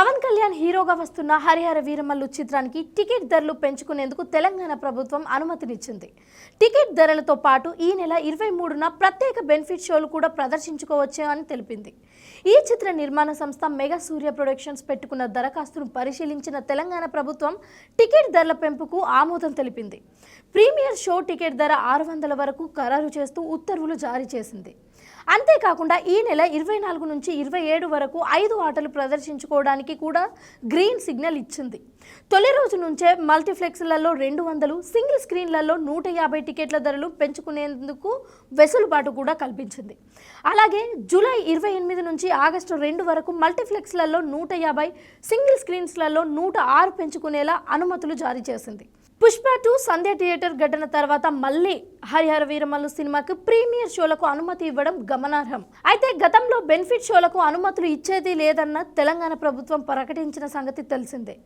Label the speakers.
Speaker 1: పవన్ కళ్యాణ్ హీరోగా వస్తున్న హరిహర వీరమల్లు చిత్రానికి టికెట్ ధరలు పెంచుకునేందుకు తెలంగాణ ప్రభుత్వం అనుమతినిచ్చింది. టికెట్ ధరలతో పాటు ఈ నెల 23న ప్రత్యేక బెనిఫిట్ షోలు కూడా ప్రదర్శించుకోవచ్చు అని తెలిపింది. ఈ చిత్ర నిర్మాణ సంస్థ మెగా సూర్య ప్రొడక్షన్స్ పెట్టుకున్న దరఖాస్తును పరిశీలించిన తెలంగాణ ప్రభుత్వం టికెట్ ధరల పెంపుకు ఆమోదం తెలిపింది. ప్రీమియర్ షో టికెట్ ధర 600 వరకు ఖరారు చేస్తూ ఉత్తర్వులు జారీ చేసింది. అంతేకాకుండా ఈ నెల 24 నుంచి 27 వరకు 5 ఆటలు ప్రదర్శించుకోవడానికి కూడా గ్రీన్ సిగ్నల్ ఇచ్చింది. తొలి రోజు నుంచే మల్టీప్లెక్స్లలో 200, సింగిల్ స్క్రీన్లలో 150 టికెట్ల ధరలు పెంచుకునేందుకు వెసులుబాటు కూడా కల్పించింది. అలాగే జూలై 28 నుంచి ఆగస్టు 2 వరకు మల్టీప్లెక్స్లలో 150, సింగిల్ స్క్రీన్స్లలో 106 పెంచుకునేలా అనుమతులు జారీ చేసింది. పుష్ప 2 సంధ్య థియేటర్ ఘటన తర్వాత మళ్ళీ హరిహర వీరమల్లు సినిమాకు ప్రీమియర్ షోలకు అనుమతి ఇవ్వడం గమనార్హం. అయితే గతంలో బెనిఫిట్ షోలకు అనుమతులు ఇచ్చేది లేదన్న తెలంగాణ ప్రభుత్వం ప్రకటించిన సంగతి తెలిసిందే.